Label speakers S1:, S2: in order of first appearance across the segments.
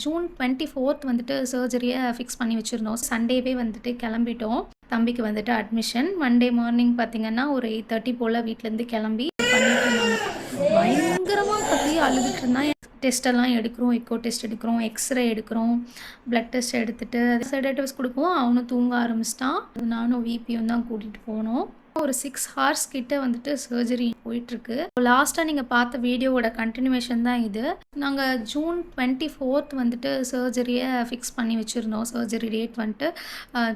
S1: June 24th வந்துட்டு சர்ஜரியை fix பண்ணி வச்சுருந்தோம். சண்டேவே வந்துட்டு கிளம்பிட்டோம். தம்பிக்கு வந்துட்டு அட்மிஷன். மண்டே மார்னிங் பார்த்தீங்கன்னா, ஒரு 8:30 போல் வீட்டிலேருந்து கிளம்பி பண்ணிட்டு இருந்தாங்க. பயங்கரமாக கத்தி அழுதுட்டு இருந்தான். டெஸ்ட்டெல்லாம் எடுக்கிறோம், எக்கோ டெஸ்ட் எடுக்கிறோம், எக்ஸ்ரே எடுக்கிறோம், பிளட் டெஸ்ட் எடுத்துட்டு செடேட்டிவ்ஸ் கொடுக்கவும் அவனும் தூங்க ஆரம்பிச்சிட்டான். நானும் விபியும் தான் கூட்டிகிட்டு போனோம். ஒரு 6 ஹார்ஸ் கிட்ட வந்துட்டு சர்ஜரி போயிட்டுருக்கு. லாஸ்ட்டாக நீங்கள் பார்த்த வீடியோவோட கண்டினியூவேஷன் தான் இது. நாங்கள் ஜூன் 24th வந்துட்டு சர்ஜரியை ஃபிக்ஸ் பண்ணி வச்சுருந்தோம். சர்ஜரி டேட் வந்துட்டு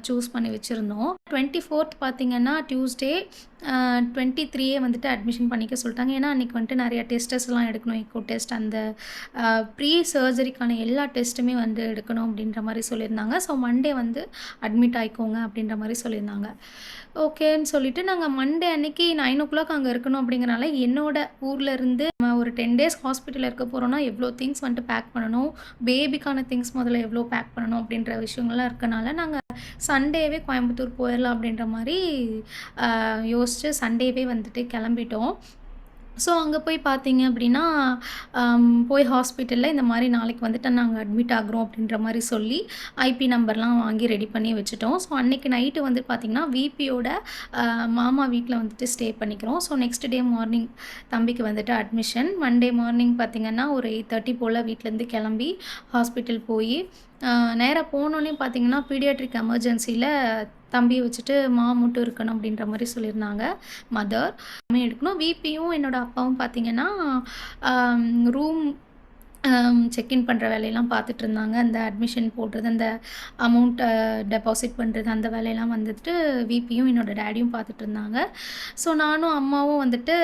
S1: சூஸ் பண்ணி வச்சுருந்தோம். 24th பார்த்தீங்கன்னா டியூஸ்டே 23 வந்துட்டு அட்மிஷன் பண்ணிக்க சொல்லிட்டாங்க. ஏன்னா அன்றைக்கி வந்துட்டு நிறையா டெஸ்டஸ்லாம் எடுக்கணும். எக்கோ டெஸ்ட், அந்த ப்ரீ சர்ஜரிக்கான எல்லா டெஸ்ட்டுமே வந்து எடுக்கணும் அப்படின்ற மாதிரி சொல்லியிருந்தாங்க. ஸோ மண்டே வந்து அட்மிட் ஆகிக்கோங்க அப்படின்ற மாதிரி சொல்லியிருந்தாங்க. ஓகேன்னு சொல்லிவிட்டு நாங்கள் மண்டே அன்றைக்கி 9 o'clock அங்கே இருக்கணும். அப்படிங்கிறனால என்னோட ஊரில் இருந்து ஒரு 10 days ஹாஸ்பிட்டலில் இருக்க போகிறோன்னா எவ்வளோ திங்ஸ் வந்துட்டு பேக் பண்ணணும், பேபிக்கான திங்ஸ் முதல்ல எவ்வளோ பேக் பண்ணணும் அப்படின்ற விஷயங்கள்லாம் இருக்கனால நாங்கள் சண்டேவே கோயம்புத்தூர் போயிடலாம் அப்படின்ற மாதிரி யோசித்து சண்டேவே வந்துட்டு கிளம்பிட்டோம். ஸோ அங்கே போய் பார்த்தீங்க அப்படின்னா, போய் ஹாஸ்பிட்டலில் இந்த மாதிரி நாளைக்கு வந்துட்டு நாங்கள் அட்மிட் ஆகுறோம் அப்படின்ற மாதிரி சொல்லி ஐபி நம்பர்லாம் வாங்கி ரெடி பண்ணி வச்சுட்டோம். ஸோ அன்றைக்கி நைட்டு வந்து பார்த்திங்கன்னா விபியோட மாமா வீட்டில் வந்துட்டு ஸ்டே பண்ணிக்கிறோம். ஸோ நெக்ஸ்ட் டே மார்னிங் தம்பிக்கு வந்துட்டு அட்மிஷன். மண்டே மார்னிங் பார்த்திங்கன்னா ஒரு 8:30 போல் வீட்டிலேருந்து கிளம்பி ஹாஸ்பிட்டல் போய் நேராக போனோன்னே பார்த்திங்கன்னா பீடியாட்ரிக் எமர்ஜென்சியில் தம்பியை வச்சுட்டு மட்டும் இருக்கணும் அப்படின்ற மாதிரி சொல்லியிருந்தாங்க. மதர் எடுக்கணும். விபியும் என்னோடய அப்பாவும் பார்த்திங்கன்னா ரூம் செக்இன் பண்ணுற வேலையெல்லாம் பார்த்துட்டு இருந்தாங்க. அந்த அட்மிஷன் போடுறது, அந்த அமௌண்ட்டை டெபாசிட் பண்ணுறது, அந்த வேலையெல்லாம் வந்துட்டு விபியும் என்னோடய டேடியும் பார்த்துட்டு இருந்தாங்க. ஸோ நானும் அம்மாவும் வந்துட்டு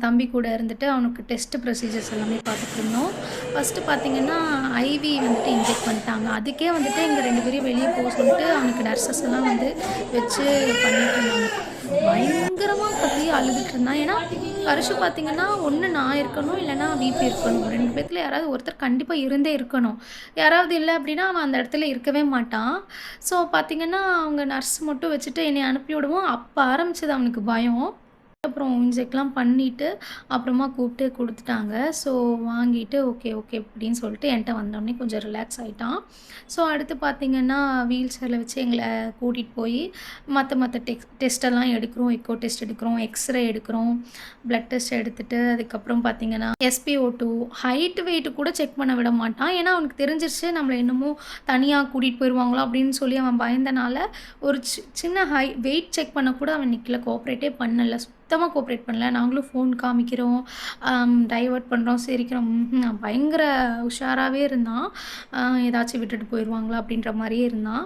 S1: தம்பி கூட இருந்துட்டு அவனுக்கு டெஸ்ட்டு ப்ரொசீஜர்ஸ் எல்லாமே பார்த்துட்டு இருந்தோம். ஃபஸ்ட்டு பார்த்திங்கன்னா ஐவி வந்துட்டு இன்ஜெக்ட் பண்ணிட்டாங்க. அதுக்கே வந்துட்டு எங்கள் 2 பேரையும் வெளியே போக சொல்லிட்டு அவனுக்கு நர்சஸ் எல்லாம் வந்து வச்சு பண்ணிட்டு இருந்தாங்க. பயங்கரமாக கத்தி அழுதுட்டு இருந்தான். ஏன்னா பரிசு பார்த்திங்கன்னா ஒன்று நான் இருக்கணும், இல்லைனா விபி இருக்கணும். 2 பேத்துல யாராவது ஒருத்தர் கண்டிப்பாக இருந்தே இருக்கணும். யாராவது இல்லை அப்படின்னா அவன் அந்த இடத்துல இருக்கவே மாட்டான். ஸோ பார்த்திங்கன்னா அவங்க நர்ஸ் மட்டும் வச்சுட்டு என்னை அனுப்பி விடுவோம். அப்போ ஆரம்பிச்சது அவனுக்கு பயம். அப்புறம் இன்ஜெக்ட்லாம் பண்ணிவிட்டு அப்புறமா கூப்பிட்டு கொடுத்துட்டாங்க. ஸோ வாங்கிட்டு ஓகே அப்படின்னு சொல்லிட்டு என்கிட்ட வந்தோடனே கொஞ்சம் ரிலாக்ஸ் ஆகிட்டான். ஸோ அடுத்து பார்த்திங்கன்னா வீல் சேரில் வச்சு எங்களை கூட்டிகிட்டு போய் மற்ற டெஸ்ட்டெல்லாம் எடுக்கிறோம். எக்கோ டெஸ்ட் எடுக்கிறோம், எக்ஸ்ரே எடுக்கிறோம், பிளட் டெஸ்ட் எடுத்துகிட்டு அதுக்கப்புறம் பார்த்திங்கன்னா SpO2, ஹைட் வெயிட்டு கூட செக் பண்ண விட மாட்டான். ஏன்னா அவனுக்கு தெரிஞ்சிருச்சு நம்மளை இன்னமும் தனியாக கூட்டிகிட்டு போயிடுவாங்களோ அப்படின்னு சொல்லி அவன் பயந்தனால ஒரு சின்ன வெயிட் செக் பண்ண கூட அவன் நிற்கல, கோஆப்ரேட்டே பண்ணலை, சுத்தமாக கோஆப்ரேட் பண்ணல. நாங்களும் ஃபோன் காமிக்கிறோம், டைவர்ட் பண்ணுறோம், சிரிக்கிறோம். பயங்கர உஷாராகவே இருந்தான். ஏதாச்சும் விட்டுட்டு போயிடுவாங்களா அப்படின்ற மாதிரியே இருந்தான்.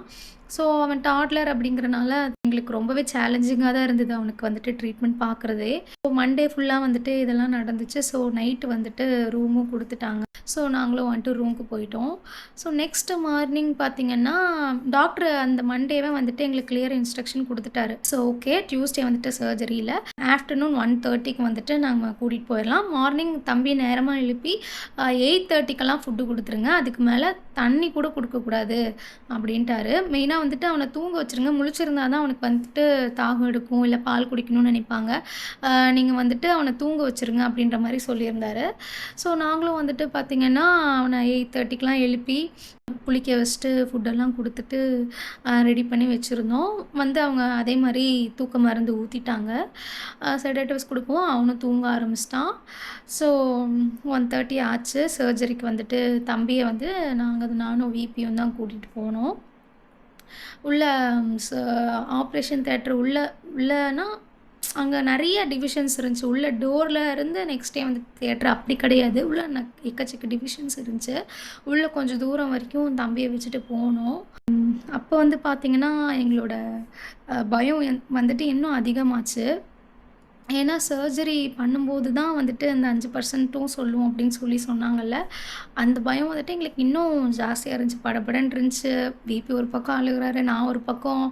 S1: ஸோ அவன் டாட்லர் அப்படிங்கிறனால எங்களுக்கு ரொம்பவே சேலஞ்சிங்காக தான் இருந்தது அவனுக்கு வந்துட்டு ட்ரீட்மெண்ட் பார்க்குறதே. ஸோ மண்டே ஃபுல்லாக வந்துட்டு இதெல்லாம் நடந்துச்சு. ஸோ நைட்டு வந்துட்டு ரூமும் கொடுத்துட்டாங்க. ஸோ நாங்களும் வந்துட்டு ரூமுக்கு போயிட்டோம். ஸோ நெக்ஸ்ட்டு மார்னிங் பார்த்திங்கன்னா டாக்டர் அந்த மண்டேவே வந்துட்டு எங்களுக்கு கிளியர் இன்ஸ்ட்ரக்ஷன் கொடுத்துட்டாரு. ஸோ ஓகே, டியூஸ்டே வந்துட்டு சர்ஜரியில் ஆஃப்டர்நூன் 1:30க்கு வந்துட்டு நாங்கள் கூட்டிகிட்டு போயிடலாம். மார்னிங் தம்பி நேரமாக எழுப்பி 8:30க்கெல்லாம் ஃபுட்டு கொடுத்துருங்க, அதுக்கு மேலே தண்ணி கூட கொடுக்கக்கூடாது அப்படின்ட்டாரு. மெயினாக வந்துட்டு அவனை தூங்க வச்சுருங்க, முழிச்சிருந்தா தான் அவனுக்கு வந்துட்டு தாகம் எடுக்கும், இல்லை பால் குடிக்கணும்னு நினைப்பாங்க. நீங்கள் வந்துட்டு அவனை தூங்க வச்சுருங்க அப்படின்ற மாதிரி சொல்லியிருந்தாரு. ஸோ நாங்களும் வந்துட்டு பார்த்திங்கன்னா அவனை 8:30க்கெலாம் எழுப்பி குளிக்க வச்சுட்டு ஃபுட்டெல்லாம் கொடுத்துட்டு ரெடி பண்ணி வச்சுருந்தோம். வந்து அவங்க அதே மாதிரி தூக்க மருந்து ஊற்றிட்டாங்க. செடேட்டிவ்ஸ் கொடுக்கவும் அவனும் தூங்க ஆரம்பிச்சிட்டான். ஸோ 1:30 ஆச்சு. சர்ஜரிக்கு வந்துட்டு தம்பியை வந்து நானும் விபியும் தான் கூட்டிகிட்டு போனோம். உள்ள ஆப்ரேஷன் தியேட்டர் உள்ளனா அங்கே நிறைய டிவிஷன்ஸ் இருந்துச்சு. உள்ள டோரில் இருந்து நெக்ஸ்ட் டே வந்து தியேட்டர் அப்படி கிடையாது. உள்ள எக்கச்சக்க டிவிஷன்ஸ் இருந்துச்சு. உள்ளே கொஞ்சம் தூரம் வரைக்கும் தம்பியை வச்சுட்டு போனோம். அப்போ வந்து பார்த்திங்கன்னா எங்களோட பயம் வந்துட்டு இன்னும் அதிகமாச்சு. ஏன்னா சர்ஜரி பண்ணும்போது தான் வந்துட்டு அந்த 5% சொல்லுவோம் அப்படின்னு சொன்னாங்கல்ல. அந்த பயம் வந்துட்டு எங்களுக்கு இன்னும் ஜாஸ்தியாக இருந்துச்சு. படபடன்னு இருந்துச்சு. பிபி ஒரு பக்கம் அழுகுறாரு, நான் ஒரு பக்கம்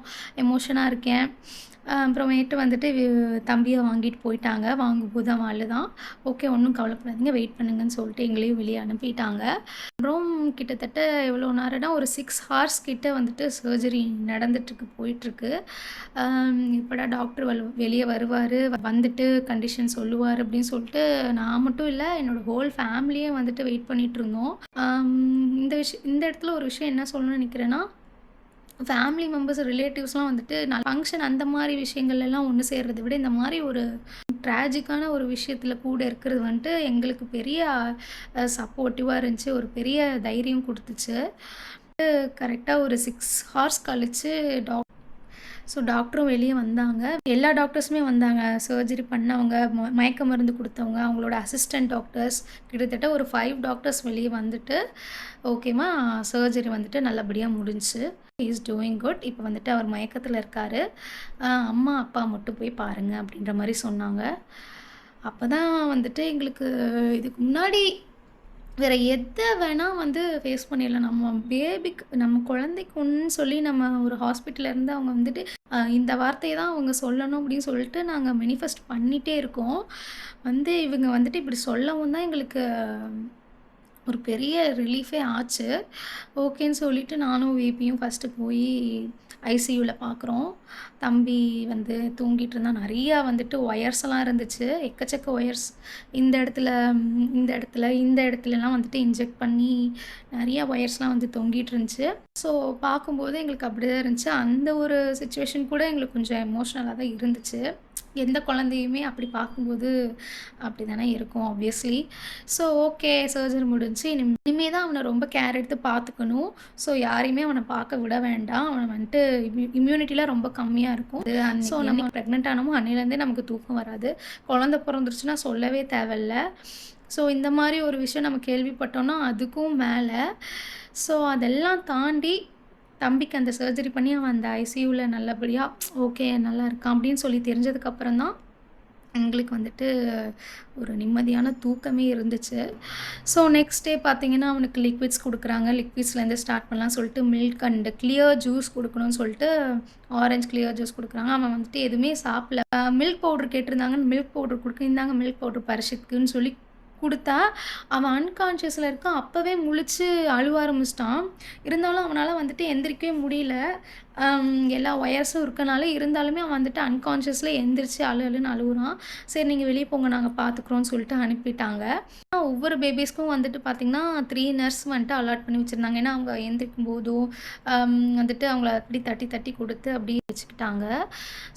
S1: எமோஷனாக இருக்கேன். அப்புறமேட்டு வந்துட்டு தம்பிய வாங்கிட்டு போயிட்டாங்க. வாங்கும்போது அவன் அழுதான். ஓகே ஒண்ணும் கவலைப்படாதீங்க, வெயிட் பண்ணுங்கன்னு சொல்லிட்டு எங்களையும் வெளிய அனுப்பிட்டாங்க. அப்புறம் கிட்டத்தட்ட எவ்வளோ நேரம்னா, ஒரு 6 ஹார்ஸ் கிட்ட வந்துட்டு சர்ஜரி நடந்துட்டுருக்கு, போயிட்டுருக்கு. எப்படா டாக்டர் வெளிய வருவாரு, வந்துட்டு கண்டிஷன் சொல்லுவாரு அப்படின்னு சொல்லிட்டு, நான் மட்டும் இல்ல, என்னோட ஹோல் ஃபேமிலியே வந்துட்டு வெயிட் பண்ணிட்டுருந்தோம். இந்த இடத்துல ஒரு விஷயம் என்ன சொல்லணும்னு நெனைக்கிறேன்னா, ஃபேமிலி மெம்பர்ஸ், ரிலேட்டிவ்ஸ்லாம் வந்துட்டு ஃபங்ஷன் அந்த மாரி விஷயங்கள்லாம் ஒண்ணு சேர்றத விட, இந்த மாரி ஒரு ட்ராஜிக்கான ஒரு விஷயத்துல கூட இருக்கிறது வந்துட்டு எங்களுக்கு பெரிய சப்போர்ட்டிவா இருந்துச்சு. ஒரு பெரிய தைரியம் குடுத்துச்சு. கரெக்ட்டா ஒரு 6 ஹார்ஸ் கழிச்சு டாக்டரும் வெளிய வந்தாங்க. எல்லா டாக்டர்ஸுமே வந்தாங்க. சர்ஜரி பண்ணவங்க, மயக்க மருந்து குடுத்தவங்க, அவங்களோட அசிஸ்டன்ட் டாக்டர்ஸ், கிட்டத்தட்ட ஒரு 5 டாக்டர்ஸ் வெளிய வந்துட்டு, ஓகேம்மா சர்ஜரி வந்துட்டு நல்லபடியா முடிஞ்சுச்சு. He is doing good. இப்ப வந்துட்டு அவர் மயக்கத்துல இருக்காரு. அம்மா, அப்பா மட்டும் போய் பாருங்க அப்படின்ற மாரி சொன்னாங்க. அப்பதான் வந்துட்டு எங்களுக்கு இதுக்கு முன்னாடி வேற எத வேணா வந்து ஃபேஸ் பண்ணிடலாம். நம்ம பேபிக்கு, நம்ம குழந்தைக்கு ஒண்ணுன்னு சொல்லி நம்ம ஒரு ஹாஸ்பிட்டல்ல இருந்து அவங்க வந்துட்டு இந்த வார்த்தைய தான் அவங்க சொல்லணும் அப்படின்னு சொல்லிட்டு நாங்க மேனிஃபெஸ்ட் பண்ணிட்டே இருக்கோம். இவங்க வந்துட்டு இப்படி சொல்லவும் தான் எங்களுக்கு ஒரு பெரிய ரிலீஃபே ஆச்சு. ஓகேன்னு சொல்லிட்டு நானும் விபியும் ஃபர்ஸ்ட்டு போயி ஐசியூல பார்க்குறோம். தம்பி தூங்கிட்டு இருந்தான். நெறையா வந்துட்டு ஒயர்ஸ்லாம் இருந்துச்சு. எக்கச்சக்க ஒயர்ஸ். இந்த இடத்துல, இந்த இடத்துல, இந்த இடத்துலலாம் வந்துட்டு இன்ஜெக்ட் பண்ணி நெறையா ஒயர்ஸ்லாம் தொங்கிட்டு இருந்துச்சு. ஸோ பார்க்கும்போது எங்களுக்கு அப்படிதான் இருந்துச்சு. அந்த ஒரு சிச்சுவேஷன் கூட எங்களுக்கு கொஞ்சம் எமோஷனலா தான் இருந்துச்சு. எந்த குழந்தையுமே அப்படி பார்க்கும்போது அப்படி தானே இருக்கும் ஆப்வியஸ்லி. ஸோ ஓகே சர்ஜரி முடிஞ்சுச்சு. இனிமே தான் அவன ரொம்ப கேர் எடுத்து பார்த்துக்கணும். ஸோ யாரையுமே அவன பார்க்க விட வேண்டாம். அவன் வந்துட்டு இம்யூனிட்டிலாம் ரொம்ப கம்மியா இருக்கும். ஸோ நம்ம ப்ரெக்னென்ட் ஆனோமோ அன்னையிலேருந்தே நமக்கு தூக்கம் வராது. குழந்தை பொறந்துருச்சுன்னா சொல்லவே தேவையில்ல. ஸோ இந்த மாரி ஒரு விஷயம் நம்ம கேள்விப்பட்டோம்னா அதுக்கும் மேல. ஸோ அதெல்லாம் தாண்டி தம்பிக்கு அந்த சர்ஜரி பண்ணி அவன் அந்த ஐசியூல நல்லபடியா ஓகே நல்லா இருக்கான் அப்படின்னு சொல்லி தெரிஞ்சதுக்கப்புறம் தான் எங்களுக்கு வந்துட்டு ஒரு நிம்மதியான தூக்கமே இருந்துச்சு. ஸோ நெக்ஸ்ட் டே பார்த்தீங்கன்னா, அவனுக்கு லிக்விட்ஸ் குடுக்குறாங்க. லிக்விட்ஸ்லேருந்து ஸ்டார்ட் பண்ணலாம்னு சொல்லிட்டு மில்க் அண்ட் கிளியர் ஜூஸ் குடுக்கணும்னு சொல்லிட்டு ஆரஞ்ச் கிளியர் ஜூஸ் குடுக்குறாங்க. அவன் வந்துட்டு எதுவுமே சாப்பிடல. மில்க் பவுடர் கேட்டிருந்தாங்கன்னு மில்க் பவுடர் குடுக்க, இந்தாங்க மில்க் பவுடர் பரிஷத்துக்குன்னு சொல்லி குடுத்தா, அவன் அன்கான்ஷியஸ்ல இருக்கான். அப்பவே முழிச்சு அழுவ ஆரம்பிச்சுட்டான். இருந்தாலும் அவனால வந்துட்டு எந்திரிக்கவே முடியல. எல்லா ஒயர்ஸும் இருக்கனால, இருந்தாலுமே அவன் வந்துட்டு அன்கான்ஷியஸ்ல எந்திரிச்சு அழுன்னு அழுவுறான். சரி நீங்க வெளிய போங்க, நாங்க பார்த்துக்குறோம்னு சொல்லிட்டு அனுப்பிட்டாங்க. ஒவ்வொரு பேபீஸ்க்கும் வந்துட்டு பார்த்தீங்கன்னா, 3 நர்ஸ் வந்துட்டு அலாட் பண்ணி வச்சிருந்தாங்க. ஏன்னா, அவங்க எந்திரிக்கும்போதும் வந்துட்டு அவங்கள அப்படி தட்டி தட்டி குடுத்து அப்படியே வச்சுக்கிட்டாங்க.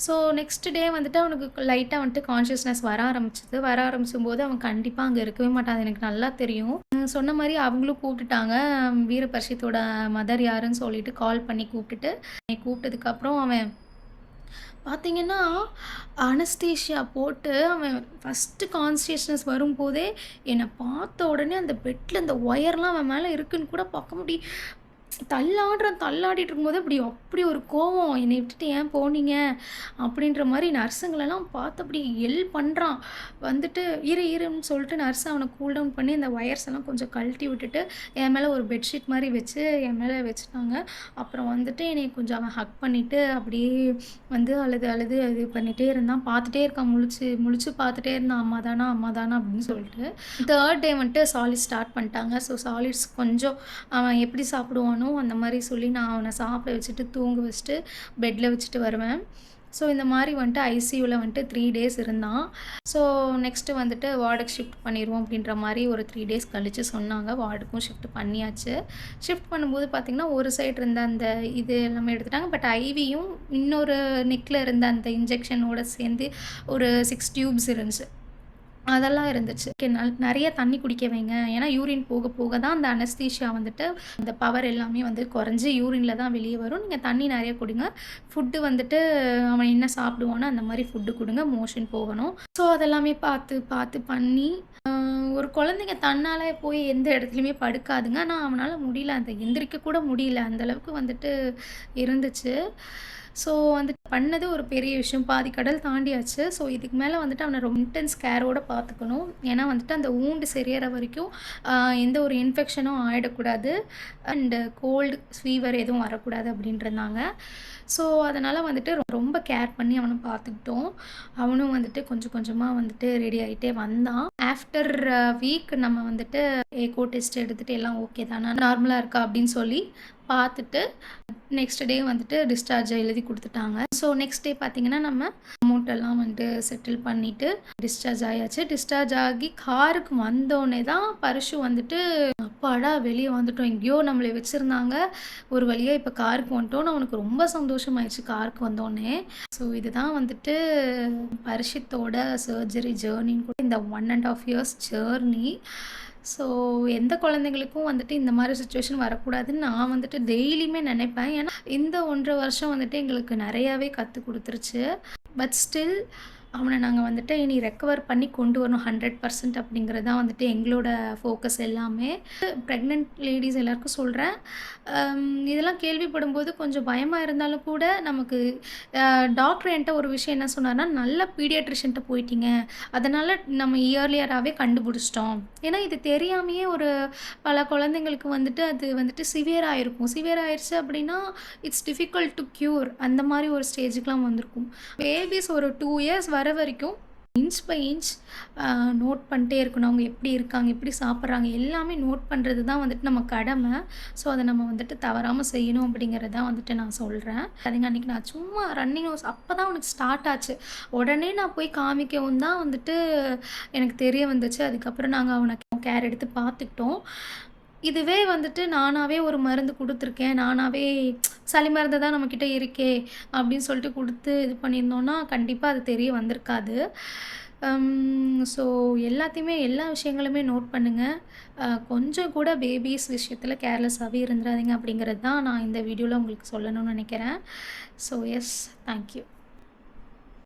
S1: ஸோ நெக்ஸ்ட் டே வந்துட்டு அவனுக்கு லைட்டா வந்துட்டு கான்ஷியஸ்னஸ் வர ஆரம்பிச்சது. வர ஆரம்பிச்சும்போது அவன் கண்டிப்பா அங்க இருக்கவே மாட்டான். அது எனக்கு நல்லா தெரியும். சொன்ன மாரி அவங்களும் கூப்பிட்டுட்டாங்க. வீரபரிஷித்தோட மதர் யாருன்னு சொல்லிட்டு கால் பண்ணி கூப்பிட்டதுக்கப்புறம் அவன் பார்த்தீங்கன்னா, அனஸ்தீசியா போட்டு அவன் ஃபர்ஸ்ட்டு கான்ஷியஸ்னஸ் வரும்போதே, என்ன பார்த்த உடனே அந்த பெட்ல அந்த ஒயர்லாம் அவன் மேல இருக்குன்னு கூட பார்க்க தள்ளாடிட்டு இருக்கும்போது அப்படி ஒரு கோவம். என்னை விட்டுட்டு ஏன் போனீங்க? அப்படின்ற மாரி நர்ஸுங்களெல்லாம் பார்த்து அப்படி பண்றான். இருன்னு சொல்லிட்டு நர்ஸ் அவன கூல் டவுன் பண்ணி அந்த ஒயர்ஸ் எல்லாம் கொஞ்சம் கழட்டி விட்டுட்டு, என் மேல ஒரு பெட்ஷீட் மாரி வச்சு என் மேல வச்சுட்டாங்க. அப்புறம் வந்துட்டு என்னைய கொஞ்சம் அவன் ஹக் பண்ணிட்டு, அப்படியே அழுது இது பண்ணிட்டே இருந்தான். பார்த்துட்டே இருக்கான். முழிச்சு முழிச்சு பார்த்துட்டே இருந்தான். அம்மா தானா, அம்மா தானா அப்படின்னு சொல்லிட்டு. 3 டே வந்துட்டு சாலிட் ஸ்டார்ட் பண்ணிட்டாங்க. ஸோ சாலிட்ஸ் கொஞ்சம் அவன் எப்படி சாப்பிடுவானோ அந்த மாரி சொல்லி நான் அவன சாப்பிட வச்சுட்டு, தூங்க வச்சுட்டு, பெட்ல வச்சுட்டு வருவேன். ஸோ இந்த மாரி வந்துட்டு ஐசியூல வந்துட்டு 3 டேஸ் இருந்தான். ஸோ நெக்ஸ்ட்டு வந்துட்டு வார்டுக்கு ஷிஃப்ட் பண்ணிருவோம் அப்படின்ற மாரி ஒரு 3 டேஸ் கழிச்சு சொன்னாங்க. வார்டுக்கும் ஷிஃப்ட் பண்ணியாச்சு. ஷிஃப்ட் பண்ணும்போது பார்த்தீங்கன்னா, ஒரு சைடு இருந்த அந்த இது எல்லாமே எடுத்துட்டாங்க. பட் ஐவியும் இன்னொரு நெக்ல இருந்த அந்த இன்ஜெக்ஷனோட சேர்ந்து ஒரு 6 டியூப்ஸ் இருந்துச்சு. அதெல்லாம் இருந்துச்சு. நெறைய தண்ணி குடிக்க வைங்க. ஏன்னா யூரின் போக போக தான் அந்த அனஸ்தீசியா வந்துட்டு அந்த பவர் எல்லாமே குறைஞ்சு யூரின்ல தான் வெளிய வரும். நீங்க தண்ணி நெறைய குடிங்க. ஃபுட்டு வந்துட்டு அவன் என்ன சாப்பிடுவானோ அந்த மாரி ஃபுட்டு குடுங்க. மோஷன் போகணும். ஸோ அதெல்லாமே பார்த்து பண்ணி ஒரு குழந்தைங்க தன்னாலே போய் எந்த இடத்துலயுமே படுக்காதுங்க. ஆனா அவனால முடியல. எந்திரிக்க கூட முடியல. அந்த அளவுக்கு வந்துட்டு இருந்துச்சு. ஸோ வந்துட்டு பண்ணது ஒரு பெரிய விஷயம். பாதி கடல் தாண்டியாச்சு. ஸோ இதுக்கு மேல வந்துட்டு அவன ரொம்ப இன்டென்ஸ் கேரோட பார்த்துக்கணும். ஏன்னா வந்துட்டு அந்த வூண்ட் சரியிற வரைக்கும் அ எந்த ஒரு இன்ஃபெக்ஷனும் ஆயிடக்கூடாது. அண்ட் கோல்டு, ஃபீவர் எதுவும் வரக்கூடாது அப்படின்ருந்தாங்க. ஸோ அதனால வந்துட்டு ரொம்ப கேர் பண்ணி அவன பார்த்துக்கிட்டோம். அவனும் வந்துட்டு கொஞ்சம் கொஞ்சமா வந்துட்டு ரெடி ஆயிட்டே வந்தான். ஆஃப்டர் வீக் நம்ம வந்துட்டு எக்கோ டெஸ்ட் எடுத்துட்டு எல்லாம் ஓகே தானா, நார்மலா இருக்கா அப்படின்னு சொல்லி பார்த்துட்டு நெக்ஸ்ட் டே வந்துட்டு டிஸ்சார்ஜ் எழுதி குடுத்துட்டாங்க. ஸோ நெக்ஸ்ட் டே பார்த்தீங்கன்னா, நம்ம அமௌண்ட் எல்லாம் வந்துட்டு செட்டில் பண்ணிட்டு டிஸ்சார்ஜ் ஆயாச்சு. டிஸ்சார்ஜ் ஆகி காருக்கு வந்தோனே தான் பரஷு வந்துட்டு, அப்பாடா வெளிய வந்துட்டோம். எங்கேயோ நம்மள வச்சிருந்தாங்க. ஒரு வழியா இப்ப காருக்கு வந்துட்டோம்னு அவனுக்கு ரொம்ப சந்தோஷமாயிருச்சு காருக்கு வந்தோனே. ஸோ இதுதான் வந்துட்டு பரிஷித்தோட சர்ஜரி ஜர்னின்னு கூட இந்த 1 1/2 இயர்ஸ் ஜர்னி. ஸோ எந்த குழந்தைங்களுக்கும் வந்துட்டு இந்த மாதிரி சிச்சுவேஷன் வரக்கூடாதுன்னு நான் வந்துட்டு டெய்லியுமே நினைப்பேன். ஏன்னா இந்த 1 1/2 வருஷம் வந்துட்டு எங்களுக்கு நிறையாவே கற்றுக் கொடுத்துருச்சு. பட் ஸ்டில் அவனை நாங்கள் வந்துட்டு இனி ரெக்கவர் பண்ணி கொண்டு வரணும் 100% அப்படிங்கிறது தான் வந்துட்டு எங்களோட ஃபோக்கஸ் எல்லாமே. ப்ரெக்னென்ட் லேடிஸ் எல்லாருக்கும் சொல்கிறேன், இதெல்லாம் கேள்விப்படும்போது கொஞ்சம் பயமாக இருந்தாலும் கூட நமக்கு டாக்டர் என்கிட்ட ஒரு விஷயம் என்ன சொன்னார்னா, நல்ல பீடியாட்ரிஷியன்ட்ட போயிட்டீங்க, அதனால் நம்ம இயர்லியராகவே கண்டுபிடிச்சிட்டோம். ஏன்னா இது தெரியாமையே ஒரு பல குழந்தைங்களுக்கு வந்துட்டு அது வந்துட்டு சிவியர் ஆயிருக்கும். சிவியர் ஆயிருச்சு அப்படின்னா இட்ஸ் டிஃபிகல்ட் டு க்யூர். அந்த மாதிரி ஒரு ஸ்டேஜுக்குலாம் வந்திருக்கும். பேபிஸ் ஒரு 2 இயர்ஸ் வர வரைக்கும் இன்ச் பை இன்ச் நோட் பண்ணிட்டே இருக்கணும். அவங்க எப்படி இருக்காங்க, எப்படி சாப்பிட்றாங்க, எல்லாமே நோட் பண்ணுறது தான் வந்துட்டு நம்ம கடமை. ஸோ அதை நம்ம வந்துட்டு தவறாமல் செய்யணும் அப்படிங்கிறது தான் வந்துட்டு நான் சொல்கிறேன். அதுங்க அன்றைக்கி நான் சும்மா ரன்னிங் ஹவுஸ் அப்போ தான் அவனுக்கு ஸ்டார்ட் ஆச்சு. உடனே நான் போய் காமிக்கவும் தான் வந்துட்டு எனக்கு தெரிய வந்துச்சு. அதுக்கப்புறம் நாங்கள் அவனை கேர் எடுத்து பார்த்துக்கிட்டோம். இதுவே வந்துட்டு நானாவே ஒரு மருந்து குடுத்துருக்கேன். நானாவே சளி மருந்து தான் நம்மக்கிட்ட இருக்கே அப்படின்னு சொல்லிட்டு குடுத்து இது பண்ணியிருந்தோம்னா, கண்டிப்பா அது தெரிய வந்திருக்காது. ஸோ எல்லாத்தையுமே எல்லா விஷயங்களுமே நோட் பண்ணுங்க. கொஞ்சம் கூட பேபீஸ் விஷயத்துல கேர்லெஸ்ஸாவே இருந்துறாதீங்க அப்படிங்கிறது தான் நான் இந்த வீடியோல உங்களுக்கு சொல்லணும்னு நெனைக்கிறேன். So yes, thank you.